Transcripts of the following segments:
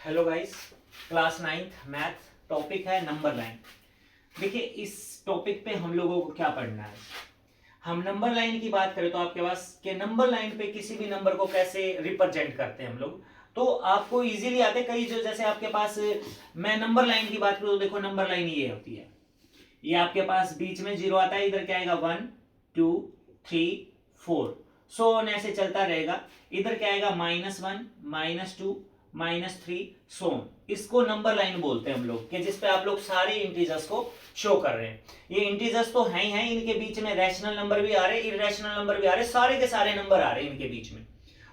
Hello guys, class 9th math topic है number line. देखिए इस टॉपिक पे हम लोगों को क्या पढ़ना है। हम नंबर लाइन की बात करें तो आपके पास के नंबर लाइन पे किसी भी नंबर को कैसे रिप्रेजेंट करते हैं हम लोग, तो आपको इजीली आते कई जो जैसे आपके पास मैं नंबर लाइन की बात करूँ तो देखो नंबर लाइन ये होती है, ये आपके पास बीच में जीरो आता है, इधर क्या आएगा 1 2 3 4 सो ऑन ऐसे चलता रहेगा। इधर क्या आएगा -1 -2 -3 सो ऑन। इसको नंबर लाइन बोलते हैं हम लोग, कि जिसपे आप लोग सारे इंटीजर्स को शो कर रहे हैं। ये इंटीजर्स तो हैं ही हैं, इनके बीच में रैशनल नंबर भी आ रहे, इरेशनल नंबर भी आ रहे, सारे के सारे नंबर आ रहे हैं इनके बीच में।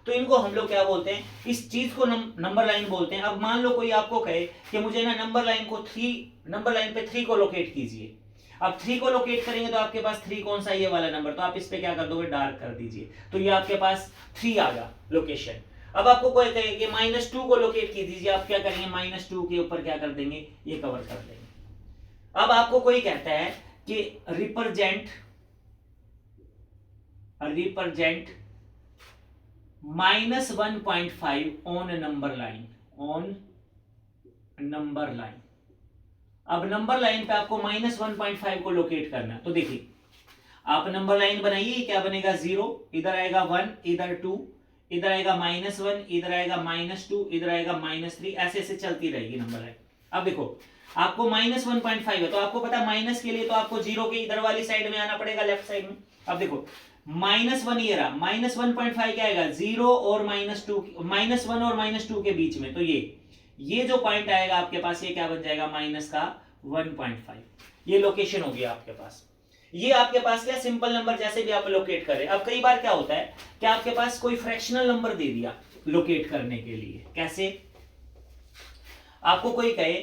तो इनको हम लोग क्या बोलते हैं, इस चीज को नंबर लाइन बोलते हैं। अब मान लो कोई आपको कहे कि मुझे ना नंबर लाइन पे 3 को लोकेट कीजिए। अब 3 को लोकेट करेंगे तो आपके पास 3 कौन सा, ये वाला नंबर, तो आप इस पे क्या कर दोगे, डार्क कर दीजिए, तो ये आपके पास 3 आ गया लोकेशन। अब आपको कोई कहे कि -2 को लोकेट की दीजिए, आप क्या करेंगे, -2 के ऊपर क्या कर देंगे, ये कवर कर देंगे। अब आपको कोई कहता है कि रिप्रेजेंट -1.5 ऑन नंबर लाइन। अब नंबर लाइन पे आपको -1.5 को लोकेट करना है, तो देखिए आप नंबर लाइन बनाइए, क्या बनेगा, 0, इधर आएगा 1, इधर 2, इधर आएगा -1, इधर आएगा -2, इधर आएगा -3, ऐसे ऐसे चलती रहेगी नंबर लाइन। अब देखो आपको -1.5 है, तो आपको पता है माइनस के लिए तो आपको 0 के इधर वाली साइड में आना पड़ेगा, लेफ्ट साइड में। अब देखो -1 ये रहा, -1.5 क्या आएगा, 0 और -2, -1 और -2 के बीच में, तो ये जो पॉइंट आएगा आपके पास, ये क्या बन जाएगा, माइनस का 1.5। ये लोकेशन होगी आपके पास। ये आपके पास क्या सिंपल नंबर जैसे भी आप लोकेट करें। अब कई बार क्या होता है कि आपके पास कोई फ्रैक्शनल नंबर दे दिया लोकेट करने के लिए, कैसे, आपको कोई कहे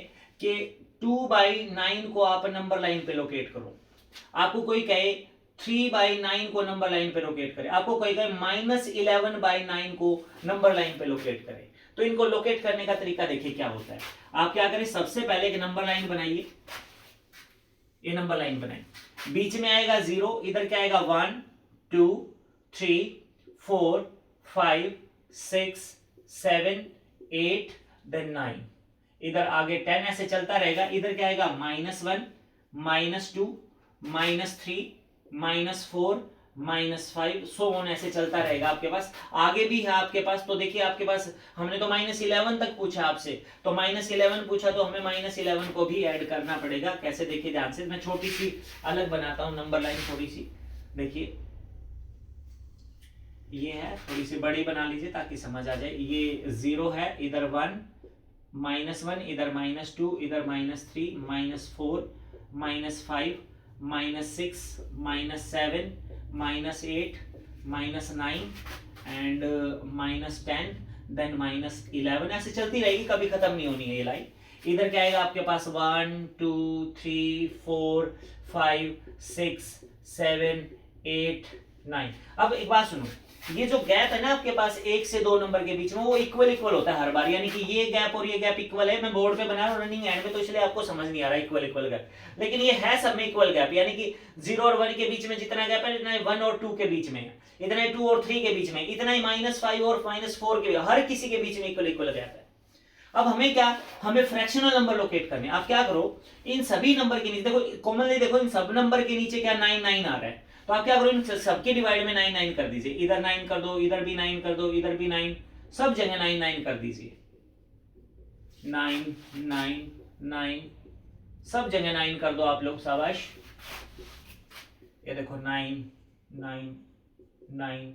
कि 2/9 को आप नंबर लाइन पे लोकेट करो, आपको कोई कहे 3/9 को नंबर लाइन पे लोकेट करे, आपको कोई कहे -11/9 को नंबर लाइन पे लोकेट करे। तो इनको लोकेट करने का तरीका देखिए क्या होता है। आप क्या करें, सबसे पहले एक नंबर लाइन बनाइए, ये नंबर लाइन बनाए, बीच में आएगा 0, इधर क्या आएगा 1 2 3 4 5 6 7 8 देन 9, इधर आगे 10 ऐसे चलता रहेगा। इधर क्या आएगा -1 -2 -3 -4 -5 सो ऑन ऐसे चलता रहेगा आपके पास। आगे भी है आपके पास, तो देखिए आपके पास हमने तो -11 तक पूछा आपसे, तो -11 पूछा तो हमें -11 को भी ऐड करना पड़ेगा। कैसे, देखिए ध्यान से, मैं छोटी सी अलग बनाता हूं नंबर लाइन, थोड़ी सी देखिए, ये है, थोड़ी सी बड़ी बना लीजिए ताकि समझ आ जाए। ये 0 है, इधर 1 -1, इधर -2, इधर -3 -4 -5 -6 -7 -8 -9 एंड -10 देन -11 ऐसे चलती रहेगी, कभी खत्म नहीं होनी है ये लाइन। इधर क्या आएगा आपके पास 1 2 3 4 5 6 7 8 9। अब एक बात सुनो, ये जो गैप है ना आपके पास 1 से 2 नंबर के बीच में, वो इक्वल होता है हर बार, यानी कि ये गैप और ये गैप इक्वल है। मैं बोर्ड पे बना रहा हूँ रनिंग एंड में, तो इसलिए आपको समझ नहीं आ रहा इक्वल गैप, लेकिन ये है सब में इक्वल गैप, यानी कि 0 और 1 के बीच में जितना गैप है, इतना ही 1 और 2 के बीच में, इतना ही 2 और 3 के बीच में, इतना ही -5 और -4 के, हर किसी के बीच में इक्वल गैप है। अब हमें क्या, हमें फ्रैक्शनल नंबर लोकेट करने। आप क्या करो, इन सभी नंबर के नीचे देखो, कॉमनली देखो इन सब नंबर के नीचे क्या 9 9 आ रहा है, तो आप क्या करो, इन सबके डिवाइड में 9 9 कर दीजिए, इधर 9 कर दो, इधर भी 9 कर दो, इधर भी 9, सब जगह 9 9 कर दीजिए, 9 9 9, सब जगह 9 कर दो आप लोग, शाबाश। ये देखो 9 9 9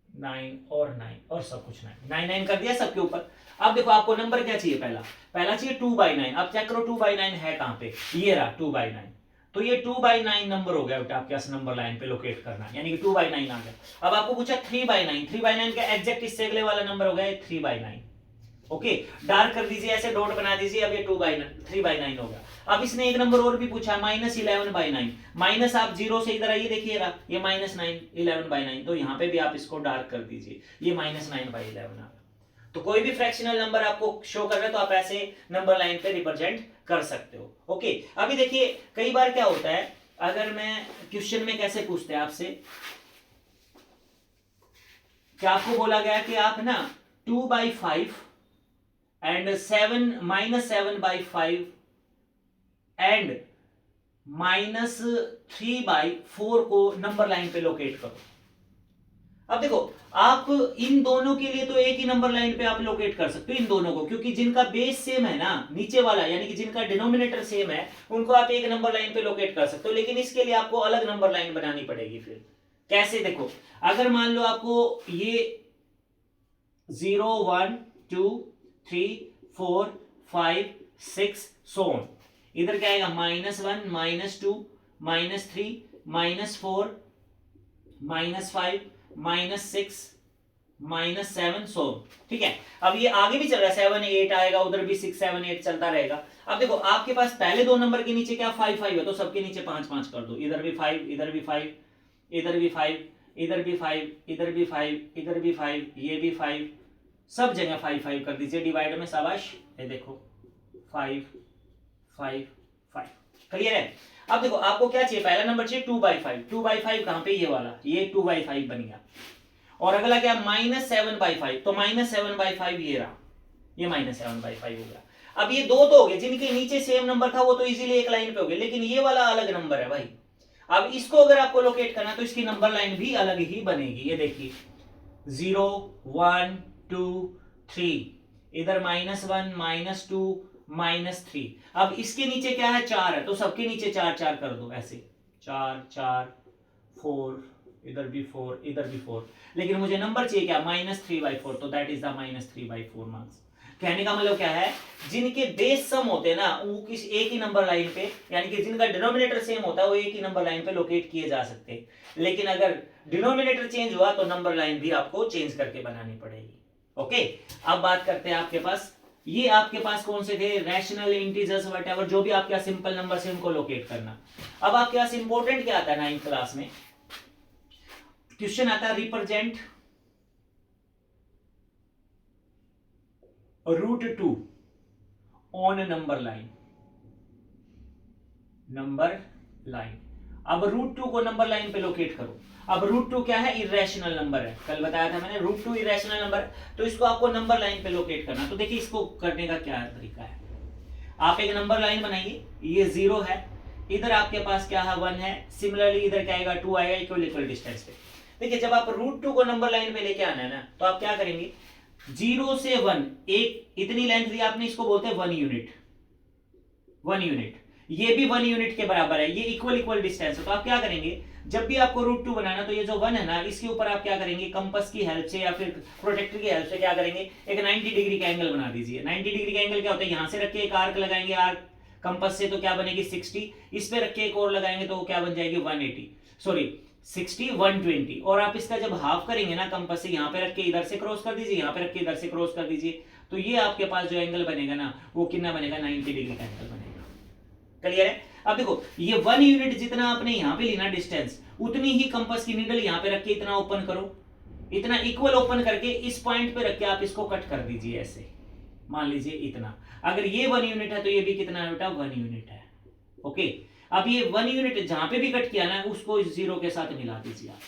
9 और 9 और सब कुछ 9 9 कर दिया सबके ऊपर। अब देखो आपको नंबर क्या चाहिए, पहला चाहिए 2/9। अब चेक करो 2/9 है कहां पे, ये रहा 2/9, तो ये 2/9 नंबर हो गया बेटा आपके पास नंबर लाइन पे लोकेट करना, यानी कि 2/9 आ गया। अब आपको पूछा 3/9 का एग्जैक्ट इससे अगले वाला नंबर हो गया 3/9। ओके, डार्क कर दीजिए, ऐसे डॉट बना दीजिए, अब ये 3/9 होगा। अब इसने एक नंबर और भी पूछा -11/9, माइनस आप 0 से इधर आइए, देखिए ये -11/9, तो यहाँ पे भी आप इसको डार्क कर दीजिए, ये -9/11 आ गया। तो कोई भी फ्रैक्शनल नंबर आपको शो कर रहा है तो आप ऐसे नंबर लाइन पे रिप्रेजेंट कर सकते हो। ओके, अभी देखिए कई बार क्या होता है, अगर मैं क्वेश्चन में कैसे पूछते हैं आपसे, क्या आपको बोला गया कि आप ना 2/5 एंड 7 -7/5 एंड -3/4 को नंबर लाइन पे लोकेट करो। अब देखो, आप इन दोनों के लिए तो एक ही नंबर लाइन पे आप लोकेट कर सकते हो इन दोनों को, क्योंकि जिनका बेस सेम है ना, नीचे वाला यानी कि जिनका डिनोमिनेटर सेम है, उनको आप एक नंबर लाइन पे लोकेट कर सकते हो। लेकिन इसके लिए आपको अलग नंबर लाइन बनानी पड़ेगी। फिर कैसे? देखो, अगर मान लो आपको ये 0 1 2 3 4 5 6 सो ऑन, इधर क्या आएगा? -1 -2 -3 -4 -5 -6 -7 सो, ठीक है। अब ये आगे भी चल रहा है, 7 8 आएगा, उधर भी 6 7 8 चलता रहेगा। अब देखो, आपके पास पहले दो नंबर के नीचे क्या 5 5 है, तो सबके नीचे 5 5 कर दो। इधर भी 5, इधर भी 5, इधर भी 5, इधर भी 5, इधर भी 5, इधर भी 5, ये भी 5, सब जगह 5 5 कर दीजिए डिवाइड में। शाबाश, ये देखो 5 5 5, क्लियर है। अब देखो, आपको क्या चाहिए? पहला नंबर चाहिए 2/5। 2/5 कहां पे? ये वाला, ये 2/5 बन गया। और अगला क्या? -7/5, तो -7/5 ये रहा, ये -7/5 हो गया। अब ये दो तो हो गए, जिनके नीचे सेम नंबर था वो तो इजीली एक लाइन पे हो गए, लेकिन ये वाला अलग नंबर है भाई। अब इसको अगर आपको लोकेट करना तो इसकी नंबर लाइन भी अलग ही बनेगी। ये देखिए 0 1 2 3, इधर -1 -2 -3। अब इसके नीचे क्या है? 4 है, तो सबके नीचे 4 4 कर दो, ऐसे 4 4 4, इधर भी 4, इधर भी 4। लेकिन मुझे नंबर चाहिए क्या? -3/4, तो दैट इज द -3/4 मार्क्स। कहने का मतलब क्या है? जिनके बेस सम होते हैं ना, वो किस एक ही नंबर लाइन पे, यानी कि जिनका डिनोमिनेटर सेम होता है, वो एक ही नंबर लाइन पे लोकेट किए जा सकते हैं। लेकिन अगर डिनोमिनेटर चेंज हुआ तो नंबर लाइन भी आपको चेंज करके बनानी पड़ेगी। ओके, अब बात करते हैं आपके पास, ये आपके पास कौन से थे? रैशनल, इंटीजर्स, व्हाटएवर, जो भी आपके सिंपल नंबर से उनको लोकेट करना। अब आपके पास इंपॉर्टेंट क्या आता है 9th क्लास में? क्वेश्चन आता है represent √2 on number line. Number line, अब √2 को नंबर लाइन पे लोकेट करो। अब √2 क्या है? इरेशनल नंबर है, कल बताया था मैंने, √2 इरेशनल नंबर, तो इसको आपको नंबर लाइन पे लोकेट करना। तो देखिए इसको करने का क्या तरीका है। आप एक नंबर लाइन बनाइए, ये 0 है, इधर आपके पास क्या है? 1 है। सिमिलरली इधर क्या आएगा? 2 आएगा, इक्वल डिस्टेंस पे। देखिए, जब आप √2 को नंबर लाइन पे लेके आना है ना, तो आप क्या करेंगे? 0 से 1, एक इतनी लेंथ दी आपने, इसको बोलते हैं 1 यूनिट। 1 यूनिट, ये भी 1 यूनिट के बराबर है, ये इक्वल डिस्टेंस है। तो आप क्या करेंगे? जब भी आपको √2 बनाना, तो ये जो 1 है ना, इसके ऊपर आप क्या करेंगे? कंपास की हेल्प से या फिर प्रोटेक्टर की हेल्प से क्या करेंगे? एक 90 डिग्री का एंगल बना दीजिए। 90 डिग्री का एंगल क्या होता है? यहां से रख के एक आर्क लगाएंगे, आर्क कंपास से, तो क्या बनेगी? 60। इस पे रख के एक और लगाएंगे तो क्या बन जाएगी? 180, सॉरी 60 120। और आप इसका जब हाफ करेंगे ना, कंपास से यहां पे रख के इधर से क्रॉस कर दीजिए, यहां पे रख के इधर से क्रॉस कर दीजिए, तो ये आपके पास जो एंगल बनेगा ना, वो कितना बनेगा? 90 डिग्री का एंगल बनेगा। क्लियर है? अब देखो, ये 1 यूनिट जितना आपने यहां पे लेना डिस्टेंस, उतनी ही कंपास की नीडल यहां पे रख के इतना ओपन करो, इतना इक्वल ओपन करके इस पॉइंट पे रख के आप इसको कट कर दीजिए ऐसे। मान लीजिए इतना, अगर ये 1 यूनिट है तो ये भी कितना है बेटा? 1 यूनिट है। ओके, अब ये 1 यूनिट जहां पे भी कट किया ना, उसको 0 के साथ मिला दीजिए। आप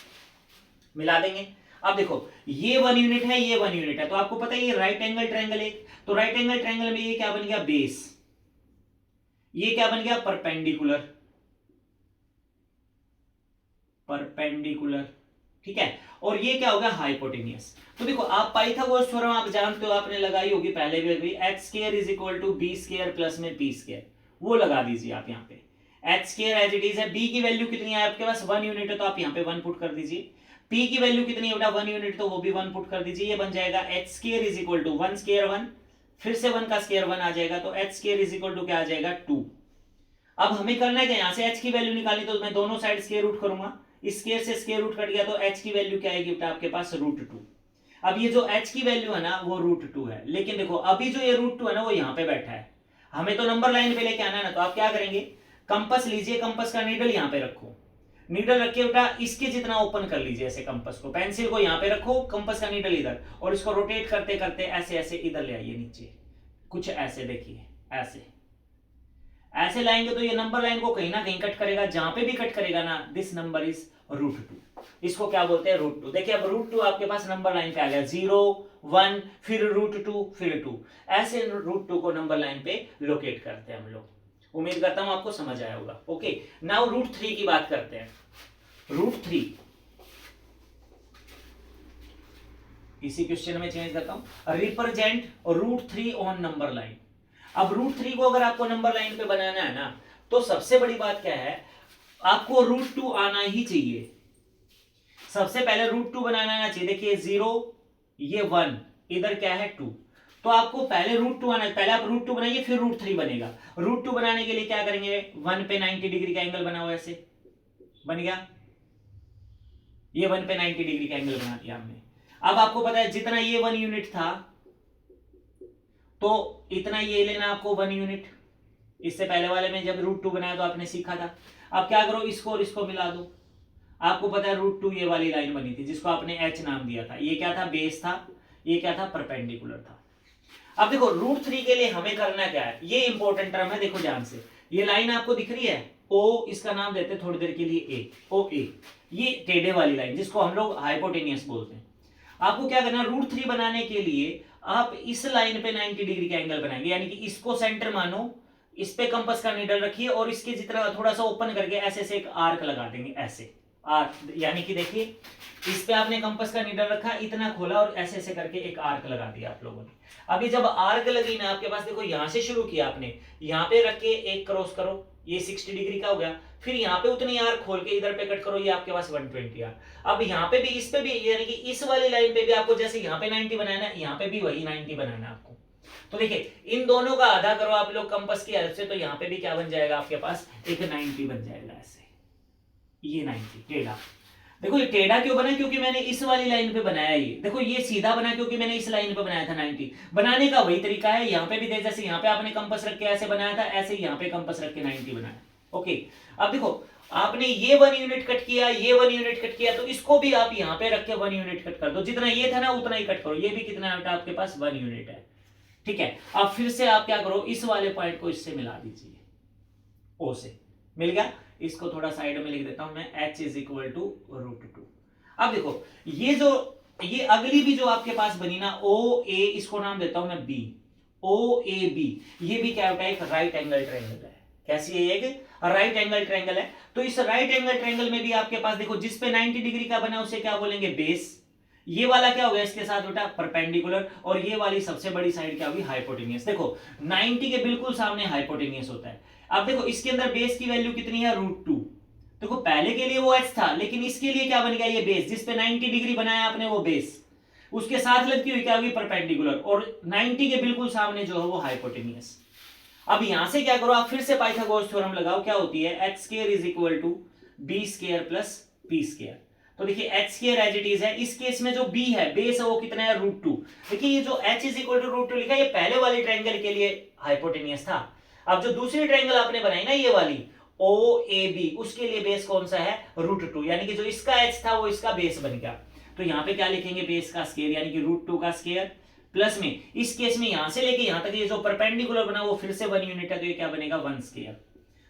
मिला देंगे। अब देखो, ये 1 यूनिट है, ये 1 यूनिट है, तो आपको पता है ये राइट एंगल ट्रायंगल है, तो राइट एंगल ट्रायंगल में ये क्या बन गया? बेस। ये क्या बन गया? परपेंडिकुलर। परपेंडिकुलर, ठीक है। और ये क्या होगा? हाइपोटेनियस। तो देखो, आप पाइथागोरस थ्योरम आप जानते हो, आपने लगाई होगी पहले भी, h² = b² प्लस में p², वो लगा दीजिए आप यहाँ पे। h² एज इट इज है, b की वैल्यू कितनी है आपके पास? 1 यूनिट है, तो आप यहाँ पे 1 पुट कर दीजिए। p की वैल्यू कितनी है बेटा? 1 यूनिट, तो वो भी 1 पुट कर दीजिए। ये बन जाएगा h² = 1² 1, फिर से 1 का स्क्वायर 1 आ जाएगा, तो h² = क्या आ जाएगा? 2। अब हमें करना है कि यहां से h की वैल्यू निकालनी, तो मैं दोनों साइड स्क्वायर रूट करूंगा, इस स्क्वायर से स्क्वायर रूट कट गया, तो h की वैल्यू क्या आएगी बेटा? आपके पास √2। अब ये जो h की वैल्यू है ना, वो √2 है, लेकिन देखो अभी जो ये √2 है ना, वो यहाँ पे बैठा है, हमें तो नंबर लाइन पे लेके आना है ना, तो आप क्या करेंगे? कंपास लीजिए, कंपास का नीडल यहाँ पे रखो, नीडल रखे बेटा इसके जितना ओपन कर लीजिए ऐसे, कंपास को, पेंसिल को यहाँ पे रखो, कंपास का नीडल इधर, और इसको रोटेट करते करते ऐसे ऐसे इधर ले आइए नीचे, कुछ ऐसे, देखिए ऐसे ऐसे लाएंगे तो ये नंबर लाइन को कहीं ना कहीं कट करेगा, जहां पे भी कट करेगा ना, दिस नंबर इज √2। इसको क्या बोलते हैं? √2। देखिए अब √2 आपके पास नंबर लाइन पे आ गया, 0 1, फिर √2, फिर 2, ऐसे √2 को नंबर लाइन पे लोकेट करते हैं हम लोग। उम्मीद करता हूं आपको समझ आया होगा। ओके, नाउ √3 की बात करते हैं। √3 इसी क्वेश्चन में चेंज करता हूं, रिप्रेजेंट √3 ऑन नंबर लाइन। अब √3 को अगर आपको नंबर लाइन पे बनाना है ना, तो सबसे बड़ी बात क्या है, आपको √2 आना ही चाहिए। सबसे पहले √2 बनाना आना चाहिए। देखिए 0, ये 1, इधर क्या है 2, तो आपको पहले √2 आना है। पहले आप √2 बनाइए, फिर √3 बनेगा। √2 बनाने के लिए क्या करेंगे, 1 पे 90 डिग्री का एंगल बनाओ, ऐसे बन गया। ये 1 पे 90 डिग्री का एंगल बना दिया हमने। अब आपको पता है जितना ये 1 यूनिट था, तो इतना ये लेना आपको 1 यूनिट। इससे पहले वाले में जब √2 बनाया तो आपने सीखा था। अब क्या करो, इसको और इसको मिला दो। आपको पता है √2 ये वाली लाइन बनी थी जिसको आपने h नाम दिया था। ये क्या था, बेस था, ये क्या था, परपेंडिकुलर था। अब देखो √3 के लिए हमें करना क्या है, ये इंपॉर्टेंट टर्म है, देखो ध्यान से। ये लाइन आपको दिख रही है O, इसका नाम देते हैं थोड़ी देर के लिए A, OA, ये टेढ़े वाली लाइन जिसको हम लोग हाइपोटेनियस बोलते हैं। आपको क्या करना, √3 बनाने के लिए आप इस लाइन पे 90 डिग्री का एंगल बनाएंगे, यानी कि इसको सेंटर मानो, इस पे कंपास का नीडल रखिए और इसके जितना थोड़ा सा ओपन करके ऐसे से एक आर्क लगा देंगे, ऐसे आर्क। यानी कि देखिए इस पे आपने कंपास का नीडल रखा, इतना खोला और ऐसे ऐसे करके एक आर्क लगा दिया आप लोगों ने। अभी जब आर्क लगी ना आपके पास, देखो यहां से शुरू किया आपने, यहां पे रख के एक क्रॉस करो, ये 60 डिग्री का हो गया। फिर यहाँ पे उतनी आर्क खोल के इधर पे कट करो, ये आपके पास 120 आर्क। अब यहाँ पे भी, इस पे भी, यानी कि इस वाली लाइन पे भी आपको जैसे यहाँ पे 90 बनाना है, यहाँ पे भी वही 90 बनाना है आपको। तो देखिए इन दोनों का आधा करो आप लोग कंपास की हेल्प से, तो यहाँ पे भी क्या बन जाएगा आपके पास, एक 90 बन जाएगा ऐसे, ये 90 टेढ़ा। देखो ये टेढ़ा क्यों बना, क्योंकि मैंने इस वाली लाइन पे बनाया। ये देखो ये सीधा बना क्योंकि मैंने इस लाइन पे बनाया था 90। बनाने का वही तरीका है, यहाँ पे भी जैसे यहाँ पे आपने कंपास रख के ऐसे बनाया था, ऐसे यहाँ पे कंपास रख के 90 बनाया। ओके, अब देखो आपने ये 1 यूनिट कट किया, ये 1 यूनिट कट किया, तो इसको भी आप यहाँ पे रख के 1 यूनिट कट कर दो। जितना ये था ना उतना ही कट करो। ये भी कितना है आपके पास, 1 यूनिट है। ठीक है, अब फिर से आप क्या करो, इस वाले पॉइंट को इससे मिला दीजिए, O से मिल गया। इसको थोड़ा साइड में लिख देता हूं मैं, h इज इक्वल टू √2। अब देखो ये जो, ये अगली भी जो आपके पास बनी ना OA, इसको नाम देता हूं मैं B, OAB। ये भी क्या होता है, एक राइट एंगल ट्रायंगल है। कैसी है, एक राइट एंगल ट्रायंगल है। तो इस राइट एंगल ट्रायंगल में भी आपके पास देखो, जिस पे 90 डिग्री का बना उसे क्या बोलेंगे, बेस। ये वाला क्या हो गया इसके साथ बेटा, परपेंडिकुलर। और ये वाली सबसे बड़ी साइड क्या होगी, हाइपोटेनियस। देखो 90 के बिल्कुल सामने हाइपोटेनियस होता है। अब देखो इसके अंदर बेस की वैल्यू कितनी है, √2। देखो पहले के लिए वो h था, लेकिन इसके लिए क्या बन गया, ये बेस। जिस पे 90 डिग्री बनाया आपने वो बेस, उसके साथ लगती हुई क्या होगी, परपेंडिकुलर। और 90 के बिल्कुल सामने जो है वो हाइपोटेनियस। अब यहां से क्या करो, आप फिर से पाइथागोरस थ्योरम लगाओ। क्या होती है, h² is equal to b² plus p²। तो देखिए h² एज इट इज है। इस केस में जो b है, बेस है, वो कितना है, √2। देखिए ये जो h इज इक्वल टू √2 लिखा है, ये पहले वाले ट्रायंगल के लिए हाइपोटेनियस था। अब जो दूसरी ट्रायंगल आपने बनाई ना, ये वाली OAB, उसके लिए बेस कौन सा है, √2। यानी कि जो इसका h था वो इसका बेस बन गया। तो यहाँ पे क्या लिखेंगे, बेस का स्क्वायर, यानी कि √2 का स्क्वायर प्लस में, इस केस में यहां से लेके यहां तक ये जो परपेंडिकुलर बना वो फिर से 1 यूनिट है, तो ये क्या बनेगा, 1 स्क्वायर।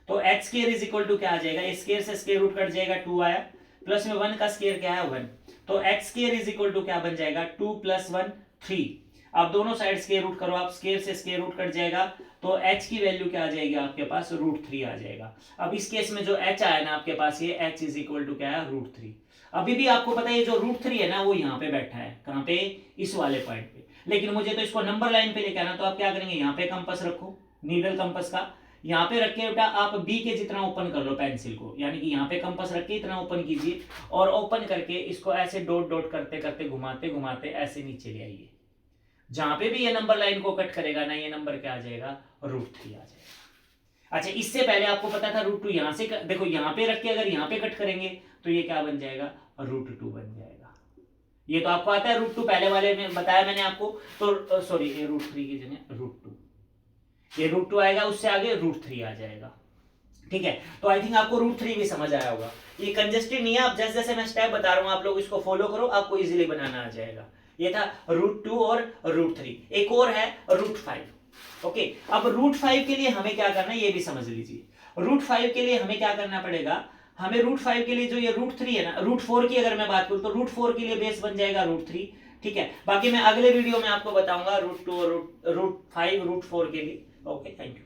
तो h² इज इक्वल टू क्या आ जाएगा, इस स्क्वायर से स्क्वायर रूट कट जाएगा, 2 आया, प्लस में 1 का स्क्वायर क्या है, 1। तो h² इज इक्वल टू क्या बन जाएगा, 2 + 1 3। अब दोनों साइड स्क्वायर रूट करो आप, स्क्वायर से स्क्वायर रूट कट जाएगा, तो h की वैल्यू क्या आ जाएगी आपके पास, √3 आ जाएगा। अब इस केस में जो h आया ना आपके पास, ये h इज इक्वल टू क्या है, √3। अभी भी आपको पता है ये जो √3 है ना, वो यहाँ पे बैठा है, कहाँ पे, इस वाले पॉइंट पे। लेकिन मुझे तो इसको नंबर लाइन पे लेके आना, तो आप क्या करेंगे, यहाँ पे कंपास रखो, नीडल कंपास का यहाँ पे रख के बेटा आप B के जितना ओपन कर लो पेंसिल को, यानी कि यहाँ पे कंपास रख के इतना ओपन कीजिए, और ओपन करके इसको ऐसे डॉट डॉट करते करते घुमाते घुमाते ऐसे नीचे ले आइए। जहां पे भी ये नंबर लाइन को कट करेगा ना, ये नंबर क्या आ जाएगा, √3 आ जाएगा। अच्छा, इससे पहले आपको पता था √2 यहां से देखो, यहाँ पे रख के अगर यहाँ पे कट करेंगे तो ये क्या बन जाएगा, √2 बन जाएगा। ये तो आपको आता है, √2 पहले वाले में बताया मैंने आपको। तो सॉरी, ये √3 की जगह √2, ये √2 आएगा, उससे आगे √3 आ जाएगा। ठीक है, तो आई थिंक आपको √3 भी समझ आया होगा। ये कंजेस्टेड नहीं है, आप जैसे जैसे मैं स्टेप बता रहा हूं आप लोग इसको फॉलो करो, आपको इजीली बनाना आ जाएगा। ये था √2 और √3। एक और है √5। ओके, अब √5 के लिए हमें क्या करना है ये भी समझ लीजिए। √5 के लिए हमें क्या करना पड़ेगा, हमें √5 के लिए जो ये √3 है ना, √4 की अगर मैं बात करूं तो √4 के लिए बेस बन जाएगा √3 ठीक है, बाकी मैं अगले वीडियो में आपको बताऊंगा रूट 2 और रूट 5 रूट 4 के लिए। Okay, thank you.